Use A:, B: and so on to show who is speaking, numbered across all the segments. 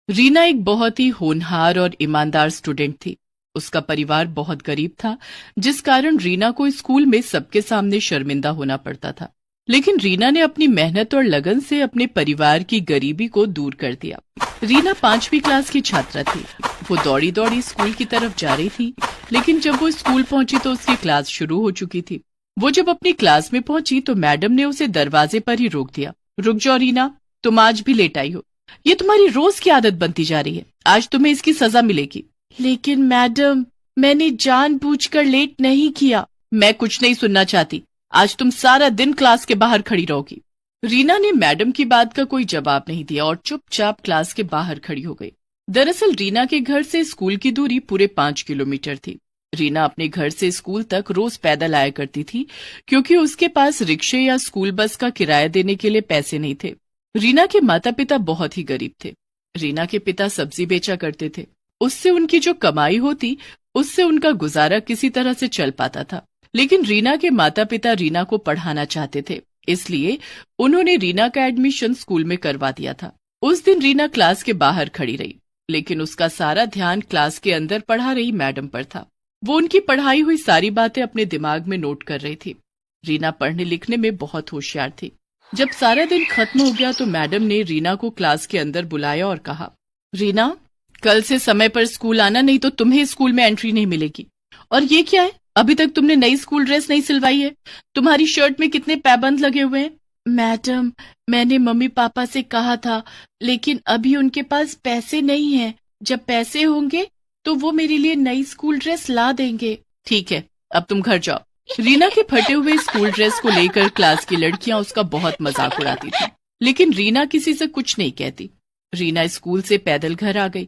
A: रीना एक बहुत ही होनहार और ईमानदार स्टूडेंट थी। उसका परिवार बहुत गरीब था, जिस कारण रीना को स्कूल में सबके सामने शर्मिंदा होना पड़ता था। लेकिन रीना ने अपनी मेहनत और लगन से अपने परिवार की गरीबी को दूर कर दिया। रीना 5वीं क्लास की छात्रा थी। वो दौड़ी दौड़ी स्कूल की तरफ जा रही थी, लेकिन जब वो स्कूल पहुंची तो उसकी क्लास शुरू हो चुकी थी। वो जब अपनी क्लास में पहुंची तो मैडम ने उसे दरवाजे पर ही रोक दिया। रुक जाओ रीना, तुम आज भी लेट आई हो। ये तुम्हारी रोज की आदत बनती जा रही है। आज तुम्हें इसकी सजा मिलेगी। लेकिन मैडम, मैंने जानबूझकर लेट नहीं किया। मैं कुछ नहीं सुनना चाहती। आज तुम सारा दिन क्लास के बाहर खड़ी रहोगी। रीना ने मैडम की बात का कोई जवाब नहीं दिया और चुपचाप क्लास के बाहर खड़ी हो गई। दरअसल रीना के घर से स्कूल की दूरी पूरे 5 किलोमीटर थी। रीना अपने घर से स्कूल तक रोज पैदल आया करती थी, क्योंकि उसके पास रिक्शे या स्कूल बस का किराया देने के लिए पैसे नहीं थे। रीना के माता पिता बहुत ही गरीब थे। रीना के पिता सब्जी बेचा करते थे। उससे उनकी जो कमाई होती, उससे उनका गुजारा किसी तरह से चल पाता था। लेकिन रीना के माता पिता रीना को पढ़ाना चाहते थे, इसलिए उन्होंने रीना का एडमिशन स्कूल में करवा दिया था। उस दिन रीना क्लास के बाहर खड़ी रही, लेकिन उसका सारा ध्यान क्लास के अंदर पढ़ा रही मैडम पर था। वो उनकी पढ़ाई हुई सारी बातें अपने दिमाग में नोट कर रही थी। रीना पढ़ने लिखने में बहुत होशियार थी। जब सारा दिन खत्म हो गया तो मैडम ने रीना को क्लास के अंदर बुलाया और कहा, रीना, कल से समय पर स्कूल आना, नहीं तो तुम्हें स्कूल में एंट्री नहीं मिलेगी। और ये क्या है, अभी तक तुमने नई स्कूल ड्रेस नहीं सिलवाई है। तुम्हारी शर्ट में कितने पैबंद लगे हुए हैं। मैडम, मैंने मम्मी पापा से कहा था, लेकिन अभी उनके पास पैसे नहीं हैं। जब पैसे होंगे तो वो मेरे लिए नई स्कूल ड्रेस ला देंगे। ठीक है, अब तुम घर जाओ। रीना के फटे हुए स्कूल ड्रेस को लेकर क्लास की लड़कियां उसका बहुत मजाक उड़ाती थी, लेकिन रीना किसी से कुछ नहीं कहती। रीना स्कूल से पैदल घर आ गई।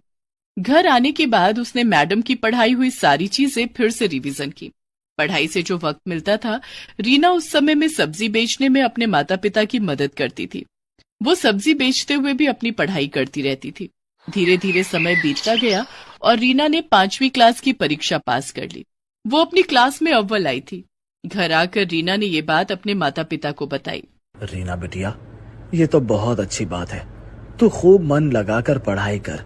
A: घर आने के बाद उसने मैडम की पढ़ाई हुई सारी चीजें फिर से रिवीजन की। पढ़ाई से जो वक्त मिलता था, रीना उस समय में सब्जी बेचने में अपने माता पिता की मदद करती थी। वो सब्जी बेचते हुए भी अपनी पढ़ाई करती रहती थी। धीरे धीरे समय बीतता गया और रीना ने 5वीं क्लास की परीक्षा पास कर ली। वो अपनी क्लास में अव्वल आई थी। घर आकर रीना ने ये बात अपने माता पिता को बताई।
B: रीना बिटिया, ये तो बहुत अच्छी बात है। तू खूब मन लगाकर पढ़ाई कर।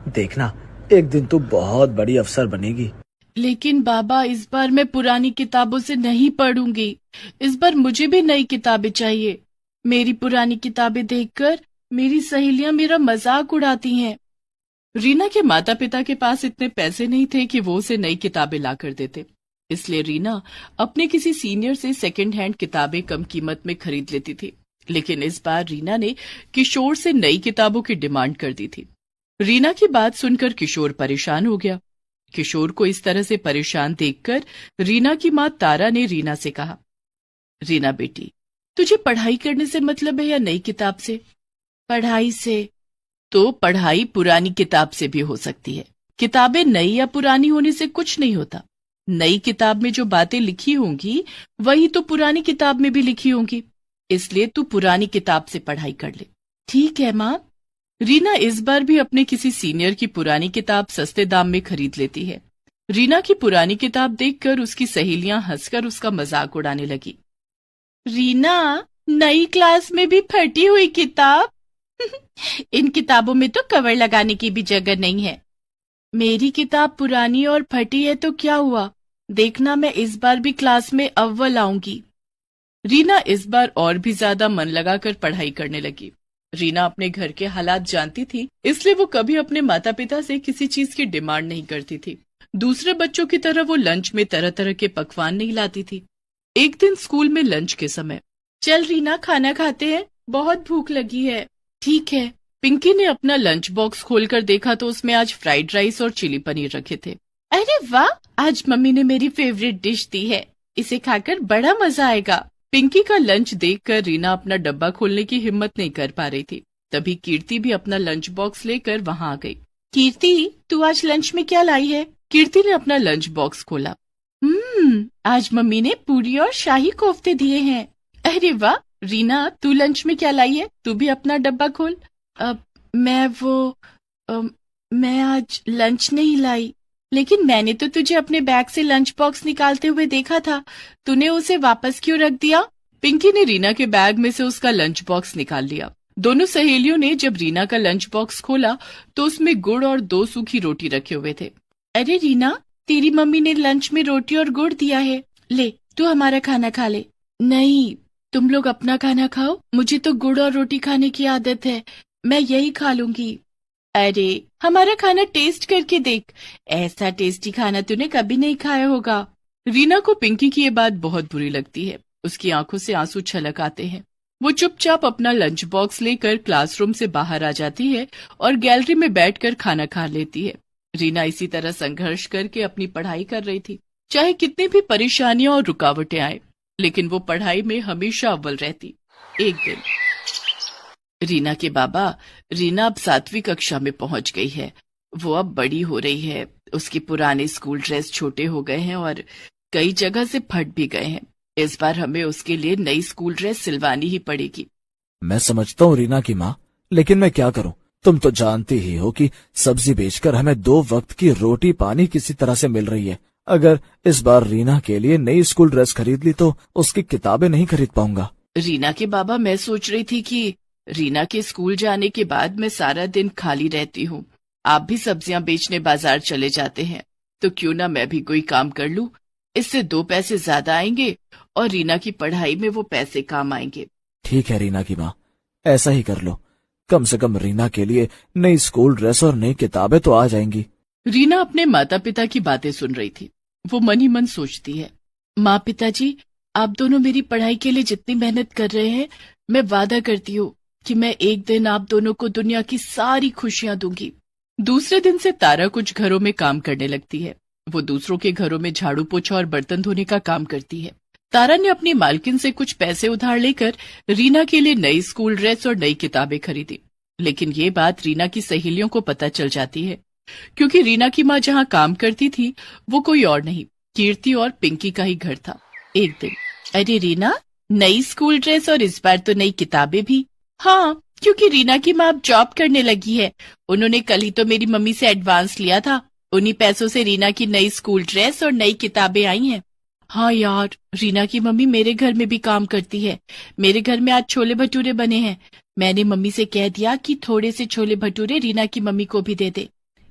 B: देखना, एक दिन तू बहुत बड़ी अफसर बनेगी।
A: लेकिन बाबा, इस बार मैं पुरानी किताबों से नहीं पढ़ूंगी। इस बार मुझे भी नई किताबें चाहिए। मेरी पुरानी किताबें देखकर मेरी सहेलियां मेरा मजाक उड़ाती हैं। रीना के माता पिता के पास इतने पैसे नहीं थे कि वो उसे नई किताबें ला कर देते, इसलिए रीना अपने किसी सीनियर से सेकंड हैंड किताबें कम कीमत में खरीद लेती थी। लेकिन इस बार रीना ने किशोर से नई किताबों की डिमांड कर दी थी। रीना की बात सुनकर किशोर परेशान हो गया। किशोर को इस तरह से परेशान देखकर रीना की माँ तारा ने रीना से कहा, रीना बेटी, तुझे पढ़ाई करने से मतलब है या नई किताब से? पढ़ाई से। तो पढ़ाई पुरानी किताब से भी हो सकती है। किताबें नई या पुरानी होने से कुछ नहीं होता। नई किताब में जो बातें लिखी होंगी वही तो पुरानी किताब में भी लिखी होंगी, इसलिए तू पुरानी किताब से पढ़ाई कर ले। ठीक है माँ। रीना इस बार भी अपने किसी सीनियर की पुरानी किताब सस्ते दाम में खरीद लेती है। रीना की पुरानी किताब देखकर उसकी सहेलियां हंसकर उसका मजाक उड़ाने लगी। रीना, नई क्लास में भी फटी हुई किताब? इन किताबों में तो कवर लगाने की भी जगह नहीं है। मेरी किताब पुरानी और फटी है तो क्या हुआ? देखना, मैं इस बार भी क्लास में अव्वल आऊंगी। रीना इस बार और भी ज्यादा मन लगाकर पढ़ाई करने लगी। रीना अपने घर के हालात जानती थी, इसलिए वो कभी अपने माता पिता से किसी चीज की डिमांड नहीं करती थी। दूसरे बच्चों की तरह वो लंच में तरह तरह के पकवान नहीं लाती थी। एक दिन स्कूल में लंच के समय, चल रीना, खाना खाते हैं, बहुत भूख लगी है। ठीक है। पिंकी ने अपना लंच बॉक्स खोलकर देखा तो उसमें आज फ्राइड राइस और चिली पनीर रखे थे। अरे वाह, आज मम्मी ने मेरी फेवरेट डिश दी है, इसे खाकर बड़ा मजा आएगा। पिंकी का लंच देखकर रीना अपना डब्बा खोलने की हिम्मत नहीं कर पा रही थी। तभी कीर्ति भी अपना लंच बॉक्स लेकर वहां आ गई। कीर्ति, तू आज लंच में क्या लाई है? कीर्ति ने अपना लंच बॉक्स खोला। आज मम्मी ने पूरी और शाही कोफ्ते दिए हैं। अरे वाह। रीना, तू लंच में क्या लाई है? तू भी अपना डब्बा खोल। मैं आज लंच नहीं लाई। लेकिन मैंने तो तुझे अपने बैग से लंच बॉक्स निकालते हुए देखा था, तूने उसे वापस क्यों रख दिया? पिंकी ने रीना के बैग में से उसका लंच बॉक्स निकाल लिया दोनों सहेलियों ने जब रीना का लंच बॉक्स खोला तो उसमें गुड़ और 2 सूखी रोटी रखे हुए थे। अरे रीना, तेरी मम्मी ने लंच में रोटी और गुड़ दिया है, ले तू हमारा खाना खा ले। नहीं, तुम लोग अपना खाना खाओ, मुझे तो गुड़ और रोटी खाने की आदत है, मैं यही खा लूंगी। अरे हमारा खाना टेस्ट करके देख, ऐसा टेस्टी खाना तूने कभी नहीं खाया होगा। रीना को पिंकी की ये बात बहुत बुरी लगती है। उसकी आंखों से आंसू छलक आते हैं। वो चुपचाप अपना लंच बॉक्स लेकर क्लासरूम से बाहर आ जाती है और गैलरी में बैठकर खाना खा लेती है। रीना इसी तरह संघर्ष करके अपनी पढ़ाई कर रही थी। चाहे कितनी भी परेशानियां और रुकावटें आए, लेकिन वो पढ़ाई में हमेशा अव्वल रहती। एक दिन रीना के बाबा, रीना अब 7वीं कक्षा में पहुंच गई है, वो अब बड़ी हो रही है, उसके पुराने स्कूल ड्रेस छोटे हो गए हैं और कई जगह से फट भी गए हैं। इस बार हमें उसके लिए नई स्कूल ड्रेस सिलवानी ही पड़ेगी।
B: मैं समझता हूँ रीना की माँ, लेकिन मैं क्या करूँ? तुम तो जानती ही हो कि सब्जी बेचकर हमें 2 वक्त की रोटी पानी किसी तरह से मिल रही है। अगर इस बार रीना के लिए नई स्कूल ड्रेस खरीद ली तो उसकी किताबें नहीं खरीद पाऊंगा।
A: रीना के बाबा, मैं सोच रही थी कि रीना के स्कूल जाने के बाद मैं सारा दिन खाली रहती हूँ, आप भी सब्जियां बेचने बाजार चले जाते हैं, तो क्यों ना मैं भी कोई काम कर लूं, इससे 2 पैसे ज्यादा आएंगे और रीना की पढ़ाई में वो पैसे काम आएंगे।
B: ठीक है रीना की माँ, ऐसा ही कर लो। कम से कम रीना के लिए नई स्कूल ड्रेस और नई किताबें तो आ जाएंगी।
A: रीना अपने माता पिता की बातें सुन रही थी। वो मन ही मन सोचती है, माँ पिताजी, आप दोनों मेरी पढ़ाई के लिए जितनी मेहनत कर रहे हैं, मैं वादा करती हूँ कि मैं एक दिन आप दोनों को दुनिया की सारी खुशियां दूंगी। दूसरे दिन से तारा कुछ घरों में काम करने लगती है। वो दूसरों के घरों में झाड़ू पोछा और बर्तन धोने का काम करती है। तारा ने अपनी मालकिन से कुछ पैसे उधार लेकर रीना के लिए नई स्कूल ड्रेस और नई किताबें खरीदी। लेकिन ये बात रीना की सहेलियों को पता चल जाती है, क्योंकि रीना की माँ जहाँ काम करती थी वो कोई और नहीं, कीर्ति और पिंकी का ही घर था। एक दिन, अरे रीना, नई स्कूल ड्रेस और इस बार तो नई किताबें भी। हाँ, क्योंकि रीना की माँ अब जॉब करने लगी है, उन्होंने कल ही तो मेरी मम्मी से एडवांस लिया था, उन्हीं पैसों से रीना की नई स्कूल ड्रेस और नई किताबें आई हैं। हाँ यार, रीना की मम्मी मेरे घर में भी काम करती है, मेरे घर में आज छोले भटूरे बने हैं, मैंने मम्मी से कह दिया कि थोड़े से छोले भटूरे रीना की मम्मी को भी दे दे।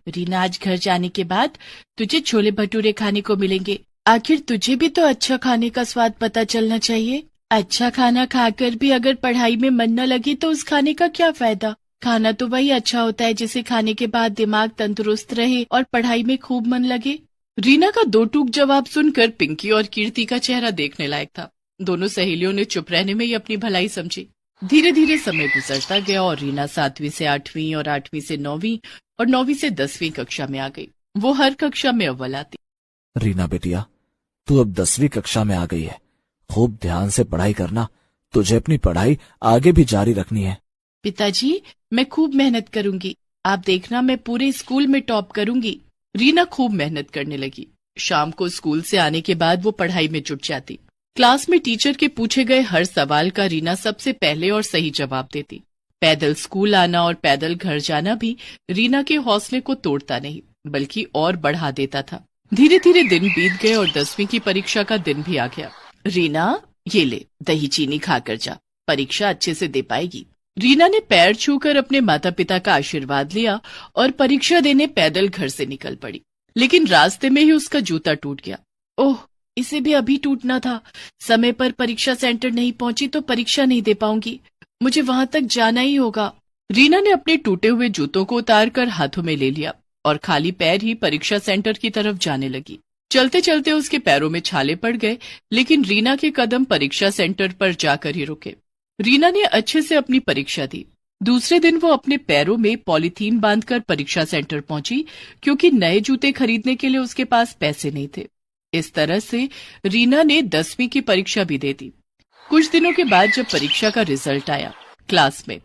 A: रीना, आज घर जाने के बाद तुझे छोले भटूरे खाने को मिलेंगे, आखिर तुझे भी तो अच्छा खाने का स्वाद पता चलना चाहिए। अच्छा खाना खाकर भी अगर पढ़ाई में मन न लगे तो उस खाने का क्या फायदा। खाना तो वही अच्छा होता है जिसे खाने के बाद दिमाग तंदुरुस्त रहे और पढ़ाई में खूब मन लगे। रीना का 2 टूक जवाब सुनकर पिंकी और कीर्ति का चेहरा देखने लायक था। दोनों सहेलियों ने चुप रहने में ही अपनी भलाई समझी। धीरे धीरे समय गुजरता गया और रीना 7वीं से 8वीं और 8वीं से 9वीं और 9वीं से 10वीं कक्षा में आ गई। वो हर कक्षा में अव्वल आती।
B: रीना बेटिया, तू अब 10वीं कक्षा में आ गई है, खूब ध्यान से पढ़ाई करना, तुझे अपनी पढ़ाई आगे भी जारी रखनी है।
A: पिताजी, मैं खूब मेहनत करूंगी, आप देखना मैं पूरे स्कूल में टॉप करूंगी। रीना खूब मेहनत करने लगी। शाम को स्कूल से आने के बाद वो पढ़ाई में जुट जाती। क्लास में टीचर के पूछे गए हर सवाल का रीना सबसे पहले और सही जवाब देती। पैदल स्कूल आना और पैदल घर जाना भी रीना के हौसले को तोड़ता नहीं, बल्कि और बढ़ा देता था। धीरे धीरे दिन बीत गए और 10वीं की परीक्षा का दिन भी आ गया। रीना, ये ले, दही चीनी खाकर जा, परीक्षा अच्छे से दे पाएगी। रीना ने पैर छूकर अपने माता पिता का आशीर्वाद लिया और परीक्षा देने पैदल घर से निकल पड़ी। लेकिन रास्ते में ही उसका जूता टूट गया। ओह, इसे भी अभी टूटना था। समय पर परीक्षा सेंटर नहीं पहुंची तो परीक्षा नहीं दे पाऊंगी, मुझे वहां तक जाना ही होगा। रीना ने अपने टूटे हुए जूतों को उतारकर हाथों में ले लिया और खाली पैर ही परीक्षा सेंटर की तरफ जाने लगी। चलते चलते उसके पैरों में छाले पड़ गए, लेकिन रीना के कदम परीक्षा सेंटर पर जाकर ही रुके। रीना ने अच्छे से अपनी परीक्षा दी। दूसरे दिन वो अपने पैरों में पॉलीथीन बांधकर परीक्षा सेंटर पहुंची, क्योंकि नए जूते खरीदने के लिए उसके पास पैसे नहीं थे। इस तरह से रीना ने 10वीं की परीक्षा भी दे दी। कुछ दिनों के बाद जब परीक्षा का रिजल्ट आया, क्लास में,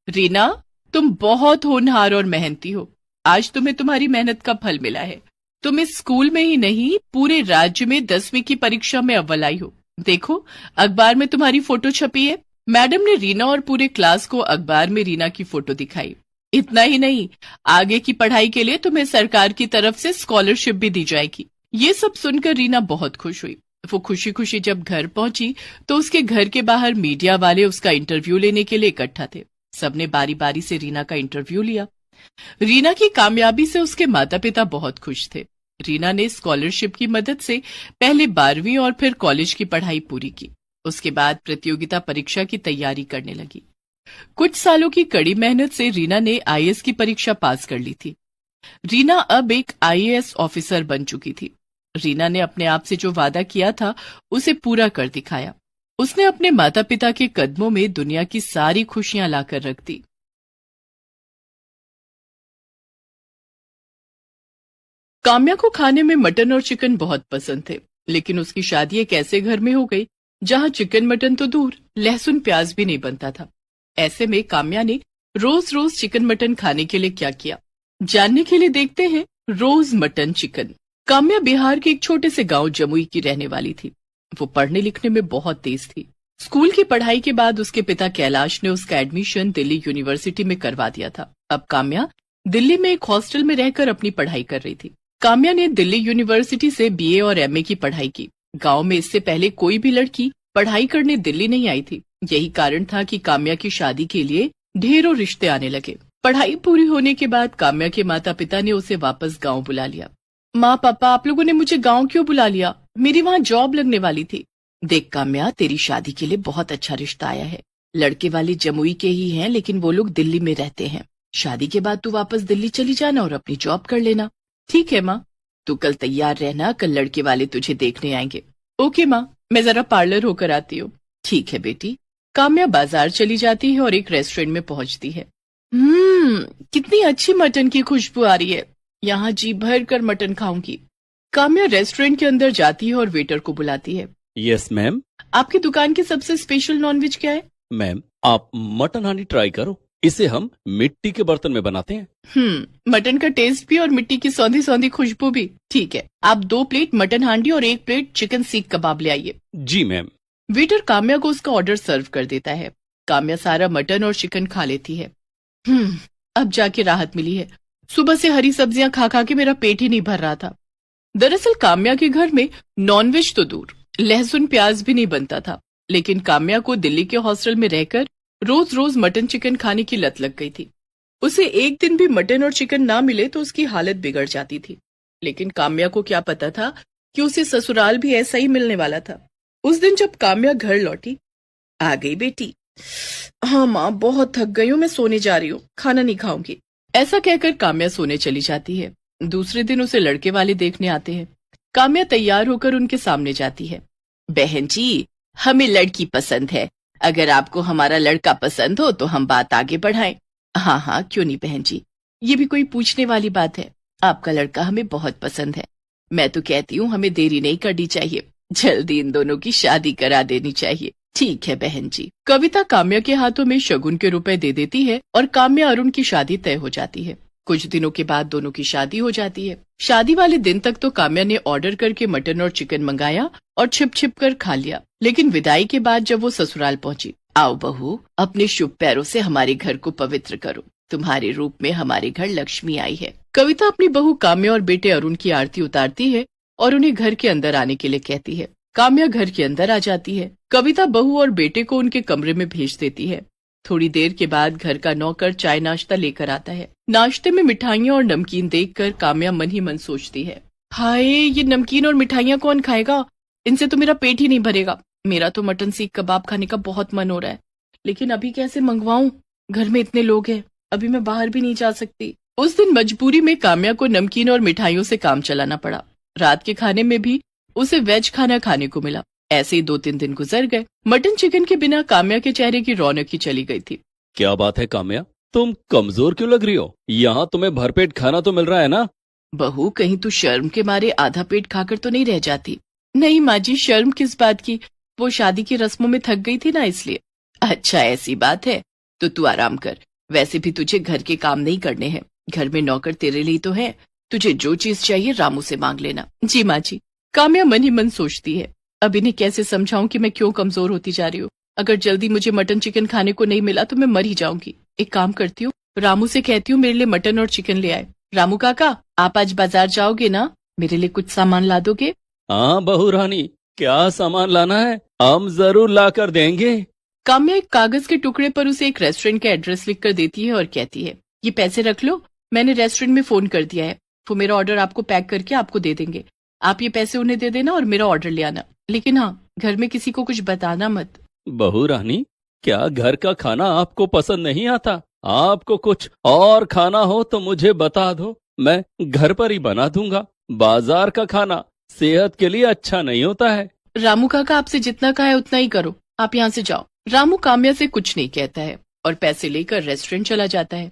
A: रीना, तुम बहुत होनहार और मेहनती हो, आज तुम्हें तुम्हारी मेहनत का फल मिला है। तुम इस स्कूल में ही नहीं, पूरे राज्य में 10वीं की परीक्षा में अव्वल आई हो। देखो, अखबार में तुम्हारी फोटो छपी है। मैडम ने रीना और पूरे क्लास को अखबार में रीना की फोटो दिखाई। इतना ही नहीं, आगे की पढ़ाई के लिए तुम्हें सरकार की तरफ से स्कॉलरशिप भी दी जाएगी। ये सब सुनकर रीना बहुत खुश हुई। वो खुशी खुशी जब घर पहुंची तो उसके घर के बाहर मीडिया वाले उसका इंटरव्यू लेने के लिए इकट्ठा थे। सबने बारी बारी से रीना का इंटरव्यू लिया। रीना की कामयाबी से उसके माता पिता बहुत खुश थे। रीना ने स्कॉलरशिप की मदद से पहले 12वीं और फिर कॉलेज की पढ़ाई पूरी की। उसके बाद प्रतियोगिता परीक्षा की तैयारी करने लगी। कुछ सालों की कड़ी मेहनत से रीना ने आईएएस की परीक्षा पास कर ली थी। रीना अब एक आईएएस ऑफिसर बन चुकी थी। रीना ने अपने आप से जो वादा किया था उसे पूरा कर दिखाया। उसने अपने माता पिता के कदमों में दुनिया की सारी खुशियां लाकर रख दी। काम्या को खाने में मटन और चिकन बहुत पसंद थे, लेकिन उसकी शादी एक ऐसे घर में हो गई जहां चिकन मटन तो दूर, लहसुन प्याज भी नहीं बनता था। ऐसे में काम्या ने रोज रोज चिकन मटन खाने के लिए क्या किया, जानने के लिए देखते हैं रोज मटन चिकन। काम्या बिहार के एक छोटे से गांव जमुई की रहने वाली थी। वो पढ़ने लिखने में बहुत तेज थी। स्कूल की पढ़ाई के बाद उसके पिता कैलाश ने उसका एडमिशन दिल्ली यूनिवर्सिटी में करवा दिया था। अब काम्या दिल्ली में एक हॉस्टल में रहकर अपनी पढ़ाई कर रही थी। काम्या ने दिल्ली यूनिवर्सिटी से बीए और एमए की पढ़ाई की। गांव में इससे पहले कोई भी लड़की पढ़ाई करने दिल्ली नहीं आई थी। यही कारण था कि काम्या की शादी के लिए ढेरों रिश्ते आने लगे। पढ़ाई पूरी होने के बाद काम्या के माता पिता ने उसे वापस गांव बुला लिया। माँ पापा, आप लोगों ने मुझे गांव क्यों बुला लिया? मेरी वहाँ जॉब लगने वाली थी। देख काम्या, तेरी शादी के लिए बहुत अच्छा रिश्ता आया है। लड़के वाले जमुई के ही हैं, लेकिन वो लोग दिल्ली में रहते हैं। शादी के बाद तू वापस दिल्ली चली जाना और अपनी जॉब कर लेना। ठीक है माँ, तू कल तैयार रहना, कल लड़के वाले तुझे देखने आएंगे। ओके माँ, मैं जरा पार्लर होकर आती हूँ। ठीक है बेटी। काम्या बाजार चली जाती है और एक रेस्टोरेंट में पहुंचती है। कितनी अच्छी मटन की खुशबू आ रही है। यहाँ जी भर कर मटन खाऊंगी। काम्या रेस्टोरेंट के अंदर जाती है और वेटर को बुलाती है।
C: Yes ma'am.
A: आपकी दुकान की सबसे स्पेशल नॉनवेज क्या है?
C: मैम, आप मटन हांडी ट्राई करो। इसे हम मिट्टी के बर्तन में बनाते हैं।
A: मटन का टेस्ट भी और मिट्टी की सौंधी सौंधी खुशबू भी। ठीक है, आप 2 प्लेट मटन हांडी और 1 प्लेट चिकन सीख कबाब ले आइए।
C: जी मैम।
A: वेटर काम्या को उसका ऑर्डर सर्व कर देता है। काम्या सारा मटन और चिकन खा लेती है। अब जाके राहत मिली है। सुबह से हरी सब्जियां खा खा के मेरा पेट ही नहीं भर रहा था। दरअसल काम्या के घर में नॉनवेज तो दूर, लहसुन प्याज भी नहीं बनता था। लेकिन काम्या को दिल्ली के हॉस्टल में रहकर रोज रोज मटन चिकन खाने की लत लग गई थी। उसे एक दिन भी मटन और चिकन ना मिले तो उसकी हालत बिगड़ जाती थी। लेकिन काम्या को क्या पता था कि उसे ससुराल भी ऐसा ही मिलने वाला था। उस दिन जब काम्या घर लौटी, आ गई बेटी? हाँ माँ, बहुत थक गई हूँ, मैं सोने जा रही हूँ, खाना नहीं खाऊंगी। ऐसा कहकर काम्या सोने चली जाती है। दूसरे दिन उसे लड़के वाले देखने आते हैं। काम्या तैयार होकर उनके सामने जाती है। बहन जी, हमें लड़की पसंद है। अगर आपको हमारा लड़का पसंद हो तो हम बात आगे बढ़ाएं। हाँ हाँ, क्यों नहीं बहन जी, ये भी कोई पूछने वाली बात है। आपका लड़का हमें बहुत पसंद है। मैं तो कहती हूँ हमें देरी नहीं करनी चाहिए, जल्दी इन दोनों की शादी करा देनी चाहिए। ठीक है बहन जी। कविता काम्या के हाथों में शगुन के रुपए दे देती है और काम्या अरुण की शादी तय हो जाती है। कुछ दिनों के बाद दोनों की शादी हो जाती है। शादी वाले दिन तक तो काम्या ने ऑर्डर करके मटन और चिकन मंगाया और छिप छिप कर खा लिया। लेकिन विदाई के बाद जब वो ससुराल पहुंची, आओ बहू, अपने शुभ पैरों से हमारे घर को पवित्र करो। तुम्हारे रूप में हमारे घर लक्ष्मी आई है। कविता अपनी बहू काम्या और बेटे अरुण की आरती उतारती है और उन्हें घर के अंदर आने के लिए कहती है। काम्या घर के अंदर आ जाती है। कविता बहू और बेटे को उनके कमरे में भेज देती है। थोड़ी देर के बाद घर का नौकर चाय नाश्ता लेकर आता है। नाश्ते में मिठाइयाँ और नमकीन देखकर काम्या मन ही मन सोचती है, हाय, ये नमकीन और मिठाइयाँ कौन खाएगा? इनसे तो मेरा पेट ही नहीं भरेगा। मेरा तो मटन सीख कबाब खाने का बहुत मन हो रहा है, लेकिन अभी कैसे मंगवाऊं? घर में इतने लोग हैं, अभी मैं बाहर भी नहीं जा सकती। उस दिन मजबूरी में काम्या को नमकीन और मिठाइयों से काम चलाना पड़ा। रात के खाने में भी उसे वेज खाना खाने को मिला। ऐसे ही 2-3 दिन गुजर गए। मटन चिकन के बिना काम्या के चेहरे की रौनक ही चली गई थी।
C: क्या बात है काम्या, तुम कमजोर क्यों लग रही हो? यहाँ तुम्हें भरपेट खाना तो मिल रहा है ना?
A: बहू, कहीं तू शर्म के मारे आधा पेट खाकर तो नहीं रह जाती? नहीं माँ जी, शर्म किस बात की, वो शादी की रस्मों में थक गई थी ना, इसलिए। अच्छा ऐसी बात है, तो तू आराम कर। वैसे भी तुझे घर के काम नहीं करने हैं, घर में नौकर तेरे लिए तो है। तुझे जो चीज चाहिए रामू से मांग लेना। जी माँ जी। काम्या मन ही मन सोचती है, अब इन्हें कैसे समझाऊं कि मैं क्यों कमजोर होती जा रही हूँ। अगर जल्दी मुझे मटन चिकन खाने को नहीं मिला तो मैं मर ही जाऊंगी। एक काम करती हूँ, रामू से कहती हूँ मेरे लिए मटन और चिकन ले आए। रामू काका, आप आज बाजार जाओगे ना? मेरे लिए कुछ सामान ला दोगे?
C: हाँ बहू रानी, क्या सामान लाना है? हम जरूर ला कर देंगे।
A: काम्या एक कागज के टुकड़े पर उसे एक रेस्टोरेंट का एड्रेस लिखकर देती है और कहती है, ये पैसे रख लो, मैंने रेस्टोरेंट में फोन कर दिया है, वो मेरा ऑर्डर आपको पैक करके आपको दे देंगे। आप ये पैसे उन्हें दे देना और मेरा ऑर्डर ले आना, लेकिन हाँ, घर में किसी को कुछ बताना मत।
C: बहू रानी, क्या घर का खाना आपको पसंद नहीं आता? आपको कुछ और खाना हो तो मुझे बता दो, मैं घर पर ही बना दूंगा। बाजार का खाना सेहत के लिए अच्छा नहीं होता है।
A: रामू काका आपसे जितना कहा है उतना ही करो, आप यहाँ से जाओ। रामू काम्या से कुछ नहीं कहता है और पैसे लेकर रेस्टोरेंट चला जाता है।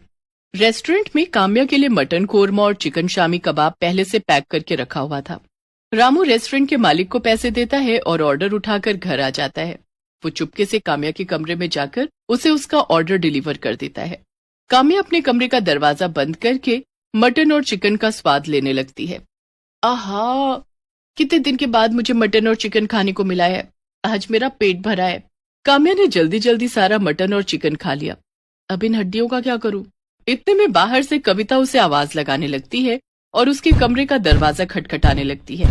A: रेस्टोरेंट में काम्या के लिए मटन कोरमा और चिकन शामी कबाब पहले से पैक करके रखा हुआ था। रामू रेस्टोरेंट के मालिक को पैसे देता है और ऑर्डर उठाकर घर आ जाता है। वो चुपके से काम्या के कमरे में जाकर उसे उसका ऑर्डर डिलीवर कर देता है। काम्या अपने कमरे का दरवाजा बंद करके मटन और चिकन का स्वाद लेने लगती है। आहा, कितने दिन के बाद मुझे मटन और चिकन खाने को मिला है, आज मेरा पेट भरा है। काम्या ने जल्दी जल्दी सारा मटन और चिकन खा लिया। अब इन हड्डियों का क्या करूं? इतने में बाहर से कविता उसे आवाज लगाने लगती है और उसके कमरे का दरवाजा खटखटाने लगती है।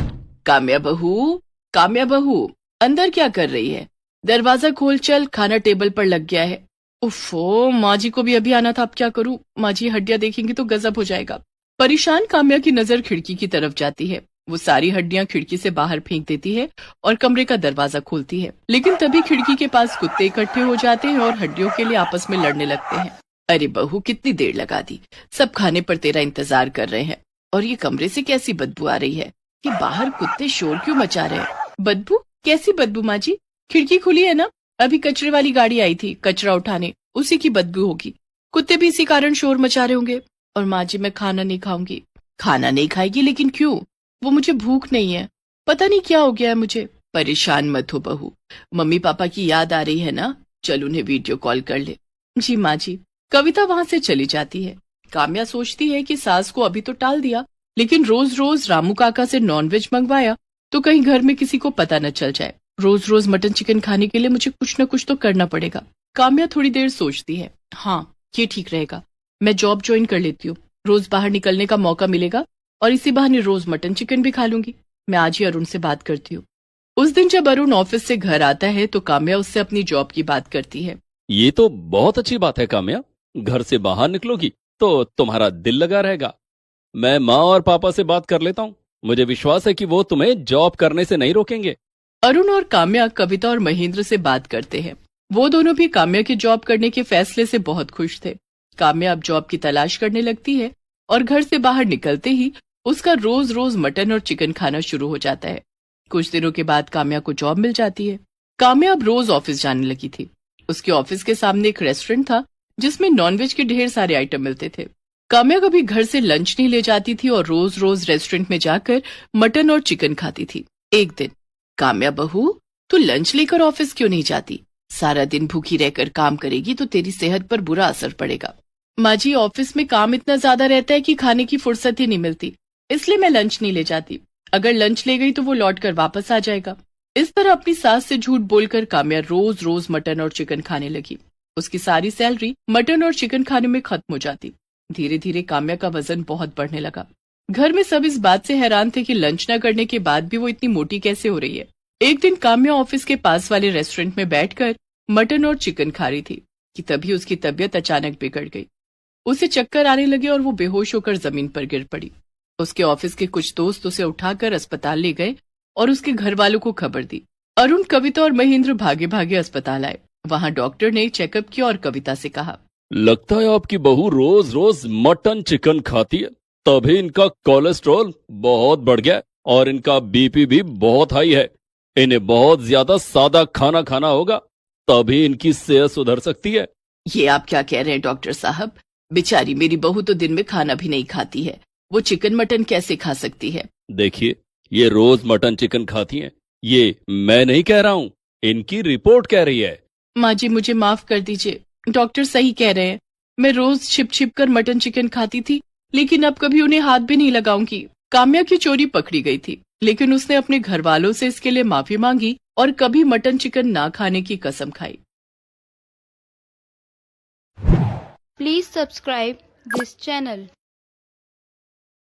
A: काम्या बहू, अंदर क्या कर रही है? दरवाजा खोल चल, खाना टेबल पर लग गया है। उफ़ो, माँ जी को भी अभी आना था, अब क्या करूं? माँ जी हड्डियां देखेंगी तो गजब हो जाएगा। परेशान काम्या की नजर खिड़की की तरफ जाती है। वो सारी हड्डियां खिड़की से बाहर फेंक देती है और कमरे का दरवाजा खोलती है, लेकिन तभी खिड़की के पास कुत्ते इकट्ठे हो जाते हैं और हड्डियों के लिए आपस में लड़ने लगते हैं। अरे बहू, कितनी देर लगा दी, सब खाने पर तेरा इंतजार कर रहे हैं और ये कमरे से कैसी बदबू आ रही है? कि बाहर कुत्ते शोर क्यों मचा रहे हैं? बदबू? कैसी बदबू माँ जी? खिड़की खुली है ना, अभी कचरे वाली गाड़ी आई थी कचरा उठाने, उसी की बदबू होगी। कुत्ते भी इसी कारण शोर मचा रहे होंगे। और माँ जी, मैं खाना नहीं खाऊंगी। खाना नहीं खाएगी? लेकिन क्यों? वो मुझे भूख नहीं है, पता नहीं क्या हो गया है मुझे। परेशान मत हो बहू, मम्मी पापा की याद आ रही है ना, चल उन्हें वीडियो कॉल कर ले। जी माँ जी। कविता वहां से चली जाती है। काम्या सोचती है कि सास को अभी तो टाल दिया, लेकिन रोज रोज रामू काका से नॉनवेज मंगवाया तो कहीं घर में किसी को पता न चल जाए। रोज रोज मटन चिकन खाने के लिए मुझे कुछ न कुछ तो करना पड़ेगा। काम्या थोड़ी देर सोचती है, हाँ ये ठीक रहेगा, मैं जॉब ज्वाइन कर लेती हूँ, रोज बाहर निकलने का मौका मिलेगा और इसी बहाने रोज मटन चिकन भी खा लूंगी। मैं आज ही अरुण से बात करती हूँ। उस दिन जब अरुण ऑफिस से घर आता है तो काम्या उससे अपनी जॉब की बात करती है।
C: ये तो बहुत अच्छी बात है काम्या, घर से बाहर निकलोगी तो तुम्हारा दिल लगा रहेगा। मैं माँ और पापा से बात कर लेता हूँ, मुझे विश्वास है कि वो तुम्हें जॉब करने से नहीं रोकेंगे।
A: अरुण और काम्या कविता और महेंद्र से बात करते हैं। वो दोनों भी काम्या के जॉब करने के फैसले से बहुत खुश थे। काम्या अब जॉब की तलाश करने लगती है और घर से बाहर निकलते ही उसका रोज रोज मटन और चिकन खाना शुरू हो जाता है। कुछ दिनों के बाद काम्या को जॉब मिल जाती है। काम्या अब रोज ऑफिस जाने लगी थी। उसके ऑफिस के सामने एक रेस्टोरेंट था जिसमें नॉनवेज के ढेर सारे आइटम मिलते थे। काम्या कभी घर से लंच नहीं ले जाती थी और रोज रोज रेस्टोरेंट में जाकर मटन और चिकन खाती थी। एक दिन, काम्या बहू, तू लंच लेकर ऑफिस क्यों नहीं जाती? सारा दिन भूखी रहकर काम करेगी तो तेरी सेहत पर बुरा असर पड़ेगा। माँ जी, ऑफिस में काम इतना ज्यादा रहता है कि खाने की फुर्सत ही नहीं मिलती, इसलिए मैं लंच नहीं ले जाती। अगर लंच ले गई तो वो लौट कर वापस आ जाएगा। इस तरह अपनी सास से झूठ बोलकर काम्या रोज रोज मटन और चिकन खाने लगी। उसकी सारी सैलरी मटन और चिकन खाने में खत्म हो जाती। धीरे धीरे काम्या का वजन बहुत बढ़ने लगा। घर में सब इस बात से हैरान थे कि लंच न करने के बाद भी वो इतनी मोटी कैसे हो रही है। एक दिन काम्या ऑफिस के पास वाले रेस्टोरेंट में बैठकर मटन और चिकन खा रही थी कि तभी उसकी तबीयत अचानक बिगड़ गई। उसे चक्कर आने लगे और वो बेहोश होकर जमीन पर गिर पड़ी। उसके ऑफिस के कुछ दोस्त उसे उठाकर अस्पताल ले गए और उसके घर वालों को खबर दी। अरुण, कविता और महेंद्र भागे भागे अस्पताल आए। वहां डॉक्टर ने चेकअप किया और कविता से कहा,
C: लगता है आपकी बहू रोज रोज मटन चिकन खाती है, तभी इनका कोलेस्ट्रॉल बहुत बढ़ गया और इनका बीपी भी बहुत हाई है। इन्हें बहुत ज्यादा सादा खाना खाना होगा, तभी इनकी सेहत सुधर सकती है।
A: ये आप क्या कह रहे हैं डॉक्टर साहब? बेचारी मेरी बहू तो दिन में खाना भी नहीं खाती है, वो चिकन मटन कैसे खा सकती है?
C: देखिए, ये रोज मटन चिकन खाती हैं, ये मैं नहीं कह रहा हूँ, इनकी रिपोर्ट कह रही है।
A: माँ जी, मुझे माफ कर दीजिए, डॉक्टर सही कह रहे हैं। मैं रोज छिप छिप कर मटन चिकन खाती थी, लेकिन अब कभी उन्हें हाथ भी नहीं लगाऊंगी। काम्या की चोरी पकड़ी गई थी, लेकिन उसने अपने घर वालों से इसके लिए माफी मांगी और कभी मटन चिकन ना खाने की कसम खाई।
D: Please subscribe this channel.